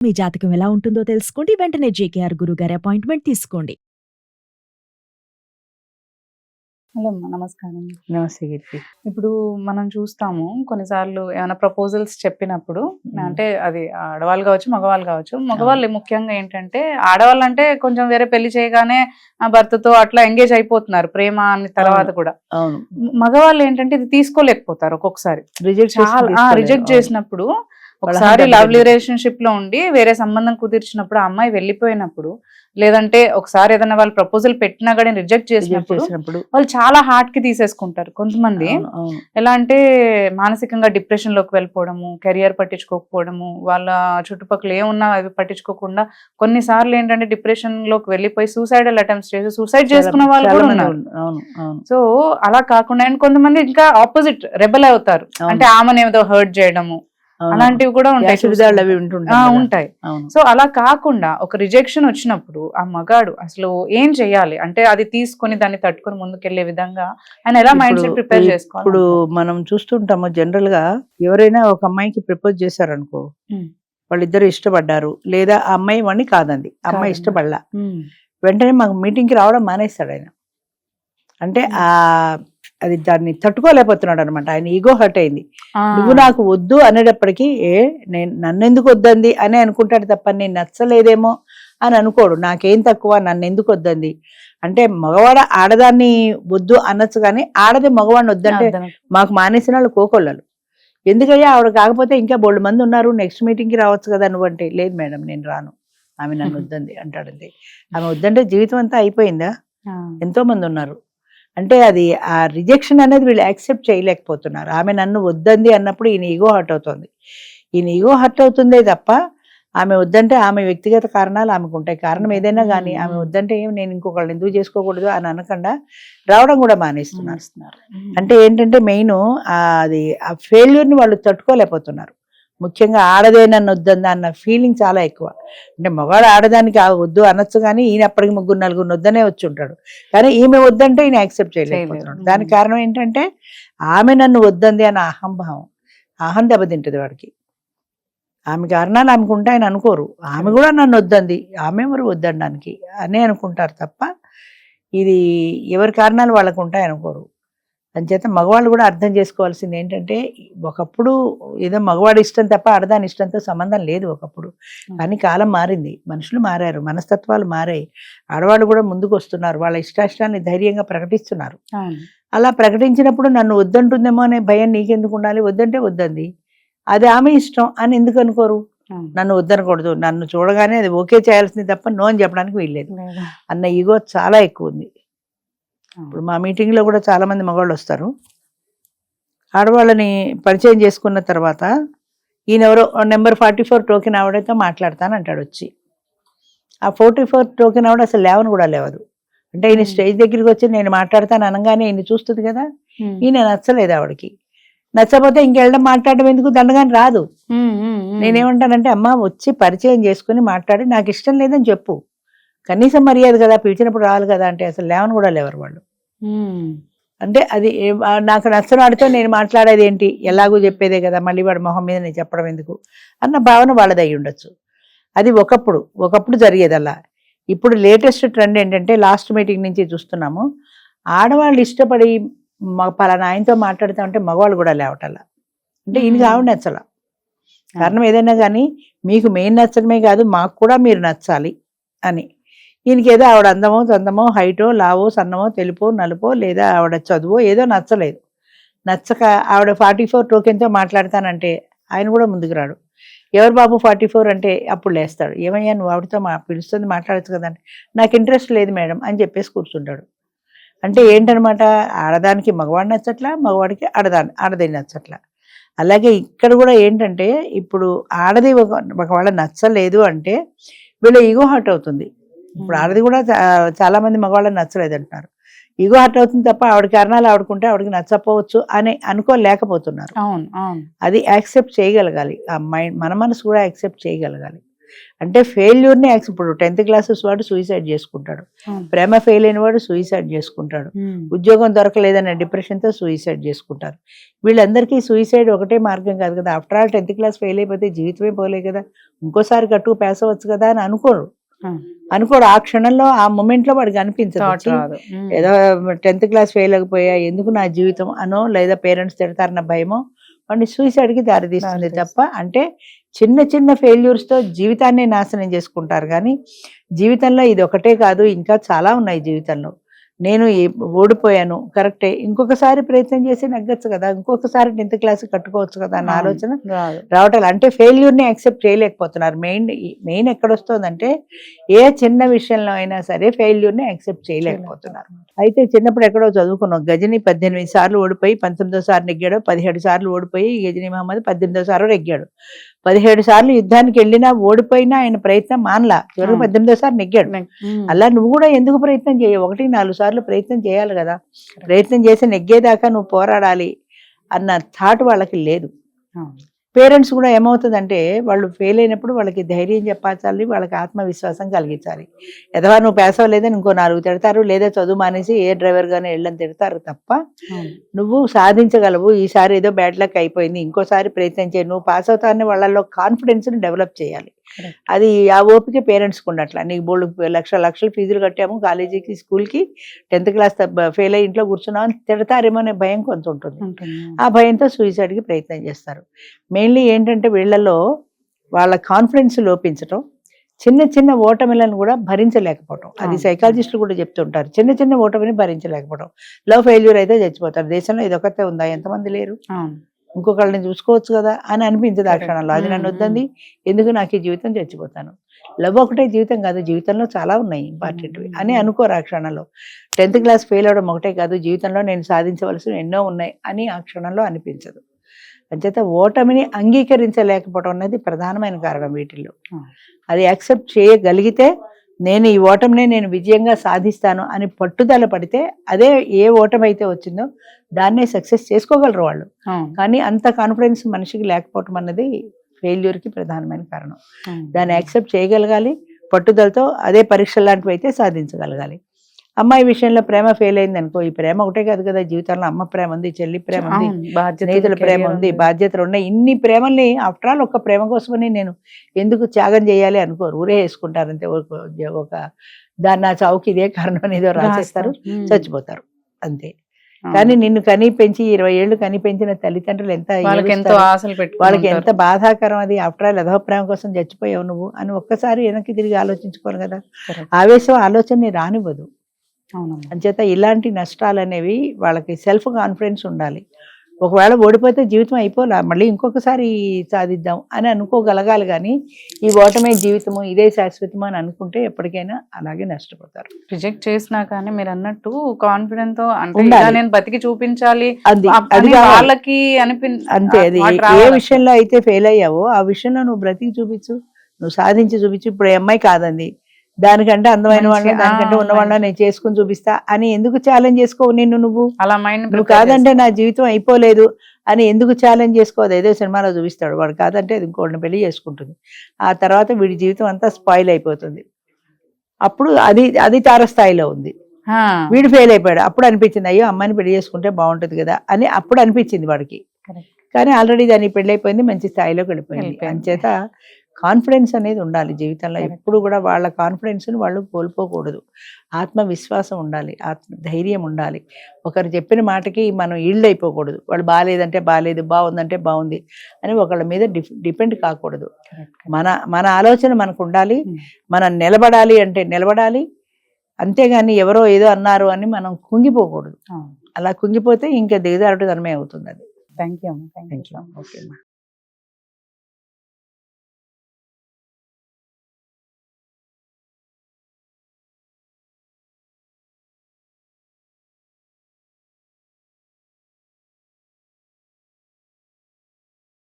మీ జాతకం ఎలా ఉంటుందో తెలుసుకోండి. వెంటనే జేకేఆర్ గురుగారి అపాయింట్మెంట్ తీసుకోండి. హలో అమ్మా, నమస్కారం. నమస్తే కీర్తి. ఇప్పుడు మనం చూస్తాము కొన్నిసార్లు ఏమైనా ప్రపోజల్స్ చెప్పినప్పుడు, అంటే అది ఆడవాళ్ళు కావచ్చు మగవాళ్ళు కావచ్చు. మగవాళ్ళు ముఖ్యంగా ఏంటంటే, ఆడవాళ్ళు అంటే కొంచెం వేరే పెళ్లి చేయగానే ఆ భర్తతో అట్లా ఎంగేజ్ అయిపోతున్నారు ప్రేమ అని తర్వాత కూడా. అవును, మగవాళ్ళు ఏంటంటే ఇది తీసుకోలేకపోతారు ఒక్కొక్కసారి. రిజెక్ట్ చేసినప్పుడు ఒకసారి లవ్ రిలేషన్షిప్ లో ఉండి వేరే సంబంధం కుదిర్చినప్పుడు ఆ అమ్మాయి వెళ్ళిపోయినప్పుడు, లేదంటే ఒకసారి ఏదైనా వాళ్ళు ప్రపోజల్ పెట్టినా కానీ రిజెక్ట్ చేసినప్పుడు వాళ్ళు చాలా హార్ట్ కి తీసేసుకుంటారు. కొంతమంది ఎలా అంటే మానసికంగా డిప్రెషన్ లోకి వెళ్ళిపోవడము, కెరియర్ పట్టించుకోకపోవడము, వాళ్ళ చుట్టుపక్కల ఏమున్నా అవి పట్టించుకోకుండా కొన్నిసార్లు ఏంటంటే డిప్రెషన్ లోకి వెళ్ళిపోయి సూసైడల్ అటెంప్ట్స్ చేసి సూసైడ్ చేసుకున్న వాళ్ళు కూడా ఉన్నారు. సో అలా కాకుండా అండ్ కొంతమంది ఇంకా ఆపోజిట్ రెబెల్ అవుతారు, అంటే ఆమెను ఏదో హర్ట్ చేయడము అలాంటివి కూడా ఉంటాయి. సో అలా కాకుండా ఒక రిజెక్షన్ వచ్చినప్పుడు ఆ మగాడు అసలు ఏం చెయ్యాలి అంటే, అది తీసుకొని దాన్ని తట్టుకొని ముందుకెళ్లే విధంగా ఆయన ఎలా మైండ్ సెట్ ప్రిపేర్ చేసుకోవాలి? ఇప్పుడు మనం చూస్తుంటాము జనరల్ గా, ఎవరైనా ఒక అమ్మాయికి ప్రపోజ్ చేశారనుకో, వాళ్ళిద్దరు ఇష్టపడ్డారు, లేదా ఆ అమ్మాయి వాడిని కాదండి, అమ్మాయి ఇష్టపడలా, వెంటనే మాకు మీటింగ్ కి రావడం మానేస్తాడు ఆయన. అంటే అది దాన్ని తట్టుకోలేకపోతున్నాడు అనమాట. ఆయన ఈగో హర్ట్ అయింది. నువ్వు నాకు వద్దు అనేటప్పటికీ నన్ను ఎందుకు వద్దంది అని అనుకుంటాడు తప్ప నేను నచ్చలేదేమో అని అనుకోడు. నాకేం తక్కువ, నన్ను ఎందుకు వద్దంది అంటే, మగవాడ ఆడదాన్ని వద్దు అనొచ్చు కానీ ఆడది మగవాడిని వద్దంటే మాకు మానేసిన వాళ్ళు కోకొల్లలు. ఎందుకయ్యా ఆవిడ కాకపోతే ఇంకా బోల్డ్ మంది ఉన్నారు, నెక్స్ట్ మీటింగ్కి రావచ్చు కదా నువ్వంటే, లేదు మేడం నేను రాను, ఆమె నన్ను వద్దంది అంటాడండి. ఆమె వద్దంటే జీవితం అంతా అయిపోయిందా? ఎంతో మంది ఉన్నారు. అంటే అది ఆ రిజెక్షన్ అనేది వీళ్ళు యాక్సెప్ట్ చేయలేకపోతున్నారు. ఆమె నన్ను వద్దంది అన్నప్పుడు ఈయన ఈగో హర్ట్ అవుతుంది. ఈయన ఈగో హర్ట్ అవుతుందే తప్ప ఆమె వద్దంటే ఆమె వ్యక్తిగత కారణాలు ఆమెకు ఉంటాయి. కారణం ఏదైనా కానీ ఆమె వద్దంటే నేను ఇంకొకళ్ళు ఎందుకు చేసుకోకూడదు అని అనకుండా రావడం కూడా మానేస్తున్నారు. అంటే ఏంటంటే మెయిన్ అది ఆ ఫెయిల్యూర్ని వాళ్ళు తట్టుకోలేకపోతున్నారు. ముఖ్యంగా ఆడదే నన్ను వద్దందా అన్న ఫీలింగ్ చాలా ఎక్కువ. అంటే మగవాడు ఆడదానికి వద్దు అనొచ్చు కానీ ఈయన అప్పటికి 3-4 వద్దనే వచ్చి ఉంటాడు, కానీ ఈమె వద్దంటే ఈయన యాక్సెప్ట్ చేయలేకపోతున్నాడు. దానికి కారణం ఏంటంటే ఆమె నన్ను వద్దంది అన్న అహంభావం, అహం దెబ్బతింటుంది వాడికి. ఆమె కారణాలు ఆమెకు ఉంటాయని అనుకోరు, ఆమె కూడా నన్ను వద్దంది, ఆమె ఎవరు వద్దనడానికి అనే అనుకుంటారు తప్ప ఇది ఎవరి కారణాలు వాళ్ళకు ఉంటాయనుకోరు. అంచేత మగవాళ్ళు కూడా అర్థం చేసుకోవాల్సింది ఏంటంటే, ఒకప్పుడు ఏదో మగవాడి ఇష్టం తప్ప ఆడదాని ఇష్టంతో సంబంధం లేదు ఒకప్పుడు. కానీ కాలం మారింది, మనుషులు మారారు, మనస్తత్వాలు మారాయి, ఆడవాళ్ళు కూడా ముందుకు వస్తున్నారు, వాళ్ళ ఇష్టాన్ని ధైర్యంగా ప్రకటిస్తున్నారు. అలా ప్రకటించినప్పుడు నన్ను వద్దంటుందేమో అనే భయం నీకెందుకు ఉండాలి? వద్దంటే వద్దంది, అది ఆమె ఇష్టం అని ఎందుకు అనుకోరు? నన్ను వద్దనకూడదు, నన్ను చూడగానే అది ఓకే చేయాల్సింది తప్ప నో అని చెప్పడానికి వీల్లేదు అన్న ఈగో చాలా ఎక్కువ ఉంది. ఇప్పుడు మా మీటింగ్లో కూడా చాలామంది మగవాళ్ళు వస్తారు. ఆడవాళ్ళని పరిచయం చేసుకున్న తర్వాత ఈయన ఎవరో నెంబర్ 44 టోకెన్ ఆవిడతో మాట్లాడతాను అంటాడు వచ్చి. ఆ 44 టోకెన్ ఆవిడ అసలు లేవని కూడా లేవదు. అంటే ఈయన స్టేజ్ దగ్గరికి వచ్చి నేను మాట్లాడతాను అనగానే ఈయన చూస్తుంది కదా, ఈయన నచ్చలేదు ఆవిడకి. నచ్చకపోతే ఇంకెళ్ళడం మాట్లాడడం ఎందుకు, దండగాని రాదు. నేనేమంటానంటే, అమ్మ వచ్చి పరిచయం చేసుకుని మాట్లాడి నాకు ఇష్టం లేదని చెప్పు, కనీసం మర్యాద కదా, పిలిచినప్పుడు రావాలి కదా అంటే అసలు లేవని కూడా లేవరు వాళ్ళు. అంటే అది నాకు నచ్చని వాడితో నేను మాట్లాడేది ఏంటి, ఎలాగూ చెప్పేదే కదా, మళ్ళీ వాడి మొహం మీద నేను చెప్పడం ఎందుకు అన్న భావన వాళ్ళది అయి ఉండొచ్చు. అది ఒకప్పుడు జరిగేది అలా. ఇప్పుడు లేటెస్ట్ ట్రెండ్ ఏంటంటే, లాస్ట్ మీటింగ్ నుంచి చూస్తున్నాము, ఆడవాళ్ళు ఇష్టపడి పలానా ఆయనతో మాట్లాడుతూ ఉంటే మగవాళ్ళు కూడా లేవటల్లా. అంటే ఈయనకి ఆవిడ నచ్చల. కారణం ఏదైనా కానీ మీకు మెయిన్ నచ్చడమే కాదు, మాకు కూడా మీరు నచ్చాలి అని. ఈయనకి ఏదో ఆవిడ అందమో చందమో, హైటో లావో సన్నమో తెలుపో నలుపో లేదా ఆవిడ చదువో ఏదో నచ్చలేదు. నచ్చక ఆవిడ 44 టోకెన్తో మాట్లాడతానంటే ఆయన కూడా ముందుకు రాడు. ఎవరు బాబు 44 అంటే అప్పుడు లేస్తాడు. ఏమయ్యా నువ్వు ఆవిడతో పిలుస్తుంది మాట్లాడచ్చు కదంటే, నాకు ఇంట్రెస్ట్ లేదు మేడం అని చెప్పేసి కూర్చుంటాడు. అంటే ఏంటనమాట, ఆడదానికి మగవాడు నచ్చట్లా, మగవాడికి ఆడది నచ్చట్లా. అలాగే ఇక్కడ కూడా ఏంటంటే, ఇప్పుడు ఆడది ఒకవేళ నచ్చలేదు అంటే వీళ్ళ ఈగో హర్ట్ అవుతుంది. ఇప్పుడు ఆడది కూడా చాలా మంది మగవాళ్ళని నచ్చలేదు అంటున్నారు. ఈగో హర్ట్ అవుతుంది తప్ప ఆవిడ కారణాలు ఆవిడకుంటే ఆవిడకి నచ్చపోవచ్చు అని అనుకోలేకపోతున్నారు. అది యాక్సెప్ట్ చేయగలగాలి, ఆ మన మనసు కూడా యాక్సెప్ట్ చేయగలగాలి. అంటే ఫెయిల్యూర్ని ఇప్పుడు 10th క్లాసెస్ వాడు సూసైడ్ చేసుకుంటాడు, ప్రేమ ఫెయిల్ అయిన వాడు సూసైడ్ చేసుకుంటాడు, ఉద్యోగం దొరకలేదన్న డిప్రెషన్తో సూసైడ్ చేసుకుంటారు. వీళ్ళందరికీ సూసైడ్ ఒకటే మార్గం కాదు కదా. After all 10th class fail అయిపోతే జీవితమే పోలే కదా, ఇంకోసారి గట్టుకు పాస్ అవ్వచ్చు కదా అని అనుకోడు. ఆ క్షణంలో ఆ మూమెంట్లో వాడికి అనిపించదు ఏదో 10th క్లాస్ ఫెయిల్ అయిపోయా ఎందుకు నా జీవితం అనో, లేదా పేరెంట్స్ తిడతారన్న భయమో వాడిని సూసైడ్కి దారితీస్తుంది తప్ప. అంటే చిన్న చిన్న ఫెయిల్యూర్స్తో జీవితాన్ని నాశనం చేసుకుంటారు. కానీ జీవితంలో ఇది ఒకటే కాదు, ఇంకా చాలా ఉన్నాయి జీవితంలో. నేను ఓడిపోయాను కరెక్టే, ఇంకొకసారి ప్రయత్నం చేసి నగ్గచ్చు కదా, ఇంకొకసారి 10th క్లాస్ కట్టుకోవచ్చు కదా అన్న ఆలోచన రావటం. అంటే ఫెయిల్యూర్ని యాక్సెప్ట్ చేయలేకపోతున్నారు. మెయిన్ ఎక్కడొస్తుందంటే ఏ చిన్న విషయంలో అయినా సరే ఫెయిల్యూర్ని యాక్సెప్ట్ చేయలేకపోతున్నారు. అయితే చిన్నప్పుడు ఎక్కడో చదువుకున్నాం, గజని 18 సార్లు ఓడిపోయి 19వ సారి నెగ్గాడు, 17 సార్లు ఓడిపోయి గజని మహమ్మద్ 18వ సారి నెగ్గాడు. 17 సార్లు యుద్ధానికి వెళ్ళినా ఓడిపోయినా ఆయన ప్రయత్నం మానలా, చివరికి 18వ సారి నెగ్గాడు. అలా నువ్వు కూడా ఎందుకు ప్రయత్నం చేయవు, 1-4 సార్లు ప్రయత్నం చేయాలి కదా, ప్రయత్నం చేసి నెగ్గేదాకా నువ్వు పోరాడాలి అన్న థాట్ వాళ్ళకి లేదు. పేరెంట్స్ కూడా ఏమవుతుందంటే వాళ్ళు ఫెయిల్ అయినప్పుడు వాళ్ళకి ధైర్యం చెప్పాలి, వాళ్ళకి ఆత్మవిశ్వాసం కలిగించాలి. ఎదవా నువ్వు పాస్ అవ్వలేదని ఇంకో 4 తిడతారు, లేదా చదువు మానేసి ఏ డ్రైవర్గానే వెళ్ళని తిడతారు తప్ప నువ్వు సాధించగలవు, ఈసారి ఏదో బ్యాడ్ లక్ అయిపోయింది ఇంకోసారి ప్రయత్నం చేయి, నువ్వు పాస్ అవుతావని వాళ్ళలో కాన్ఫిడెన్స్ని డెవలప్ చేయాలి. అది ఆ ఓపిక పేరెంట్స్కి ఉండట్లా. నీకు బోల్డ్ లక్షలు ఫీజులు కట్టాము కాలేజీకి స్కూల్కి, 10th క్లాస్ ఫెయిల్ అయ్యి ఇంట్లో కూర్చున్నావు అని తిడతారేమో అనే భయం కొంచెం ఉంటుంది. ఆ భయంతో సూసైడ్కి ప్రయత్నం చేస్తారు. మెయిన్లీ ఏంటంటే వీళ్ళలో వాళ్ళ కాన్ఫిడెన్స్ లోపించటం, చిన్న చిన్న ఓటమిలను కూడా భరించలేకపోవటం. అది సైకాలజిస్టులు కూడా చెప్తుంటారు, చిన్న చిన్న ఓటమిని భరించలేకపోవడం. లవ్ ఫెయిల్యూర్ అయితే చచ్చిపోతారు, దేశంలో ఇదొకతే ఉందా, ఎంతమంది లేరు, ఇంకొకళ్ళని చూసుకోవచ్చు కదా అని అనిపించదు ఆ క్షణంలో. అది నన్ను వద్దంది ఎందుకు నాకు ఈ జీవితం చచ్చిపోతాను. లవ్ ఒకటే జీవితం కాదు, జీవితంలో చాలా ఉన్నాయి ఇంపార్టెంట్వి అని అనుకోరు ఆ క్షణంలో. 10th క్లాస్ ఫెయిల్ అవడం ఒకటే కాదు, జీవితంలో నేను సాధించవలసిన ఎన్నో ఉన్నాయి అని ఆ క్షణంలో అనిపించదు. అంచేత ఓటమిని అంగీకరించలేకపోవడం అనేది ప్రధానమైన కారణం వీటిల్లో. అది యాక్సెప్ట్ చేయగలిగితే నేను ఈ ఓటమిని నేను విజయంగా సాధిస్తాను అని పట్టుదల పడితే అదే ఏ ఓటమి అయితే వచ్చిందో దాన్నే సక్సెస్ చేసుకోగలరు వాళ్ళు. కానీ అంత కాన్ఫిడెన్స్ మనిషికి లేకపోవటం అన్నది ఫెయిల్యూర్కి ప్రధానమైన కారణం. దాన్ని యాక్సెప్ట్ చేయగలగాలి, పట్టుదలతో అదే పరీక్ష లాంటివి అయితే సాధించగలగాలి. అమ్మాయి విషయంలో ప్రేమ ఫెయిల్ అయింది అనుకో, ఈ ప్రేమ ఒకటే కాదు కదా జీవితంలో, అమ్మ ప్రేమ ఉంది, చెల్లి ప్రేమ ఉంది, స్నేహితుల ప్రేమ ఉంది, బాధ్యతలు ఉన్నాయి. ఇన్ని ప్రేమల్ని ఆఫ్టర్ ఆల్ ఒక్క ప్రేమ కోసమని నేను ఎందుకు త్యాగం చేయాలి అనుకోరు, ఊరే వేసుకుంటారు అంతే. ఒక దాన్ని నా చావుకి ఇదే కారణం ఏదో రాసేస్తారు, చచ్చిపోతారు అంతే. కానీ నిన్ను కని పెంచి 20 ఏళ్ళు కని పెంచిన తల్లిదండ్రులు వాళ్ళకి ఎంత బాధాకరం అది. ఆఫ్టర్ ఆల్ ఎదవ ప్రేమ కోసం చచ్చిపోయావు నువ్వు అని ఒక్కసారి వెనక్కి తిరిగి ఆలోచించుకోరు కదా. ఆవేశం ఆలోచనని రానివ్వదు. అంచేత ఇలాంటి నష్టాలు అనేవి వాళ్ళకి సెల్ఫ్ కాన్ఫిడెన్స్ ఉండాలి. ఒకవేళ ఓడిపోతే జీవితం అయిపోలా, మళ్ళీ ఇంకొకసారి సాధిద్దాం అని అనుకోగలగాలి. కానీ ఈ ఓటమే జీవితము, ఇదే శాశ్వతము అని అనుకుంటే ఎప్పటికైనా అలాగే నష్టపోతారు. రిజెక్ట్ చేసినా కానీ మీరు అన్నట్టు కాన్ఫిడెన్స్ తో అంటే నేను బతికి చూపించాలి వాళ్ళకి అంతే. అది ఏ విషయంలో అయితే ఫెయిల్ అయ్యావో ఆ విషయంలో నువ్వు బ్రతికి చూపించు, నువ్వు సాధించి చూపించు. ఇప్పుడు అమ్మాయి కాదండి, దానికంటే అందమైన వాళ్ళని దానికంటే ఉన్న వాళ్ళని నేను చేసుకుని చూపిస్తా అని ఎందుకు ఛాలెంజ్ చేసుకోవు నిన్ను నువ్వు? అలా మైండ్ నువ్వు కాదంటే నా జీవితం అయిపోలేదు అని ఎందుకు ఛాలెంజ్ చేసుకోవద్దు? ఏదో సినిమాలో చూపిస్తాడు వాడు కాదంటే అది ఇంకోటిని పెళ్లి చేసుకుంటుంది, ఆ తర్వాత వీడి జీవితం అంతా స్పాయిల్ అయిపోతుంది. అప్పుడు అది తారస్థాయిలో ఉంది, వీడు ఫెయిల్ అయిపోయాడు. అప్పుడు అనిపించింది అయ్యో అమ్మాయిని పెళ్లి చేసుకుంటే బాగుంటుంది కదా అని అప్పుడు అనిపించింది వాడికి. కానీ ఆల్రెడీ దానికి పెళ్లి అయిపోయింది, మంచి స్థాయిలోకి వెళ్ళిపోయింది. అంచేత కాన్ఫిడెన్స్ అనేది ఉండాలి జీవితంలో. ఎప్పుడు కూడా వాళ్ళ కాన్ఫిడెన్స్ని వాళ్ళు కోల్పోకూడదు. ఆత్మవిశ్వాసం ఉండాలి, ధైర్యం ఉండాలి. ఒకరు చెప్పిన మాటకి మనం ఈల్డ్ అయిపోకూడదు. వాళ్ళు బాగాలేదంటే బాగాలేదు, బాగుందంటే బాగుంది అని ఒకళ్ళ మీద డిపెండ్ కాకూడదు. మన ఆలోచన మనకు ఉండాలి. మనం నిలబడాలి అంటే నిలబడాలి, అంతేగాని ఎవరో ఏదో అన్నారు అని మనం కుంగిపోకూడదు. అలా కుంగిపోతే ఇంకా దిగజారుడు ధనమే అవుతుంది అది. Thank you. ఓకే.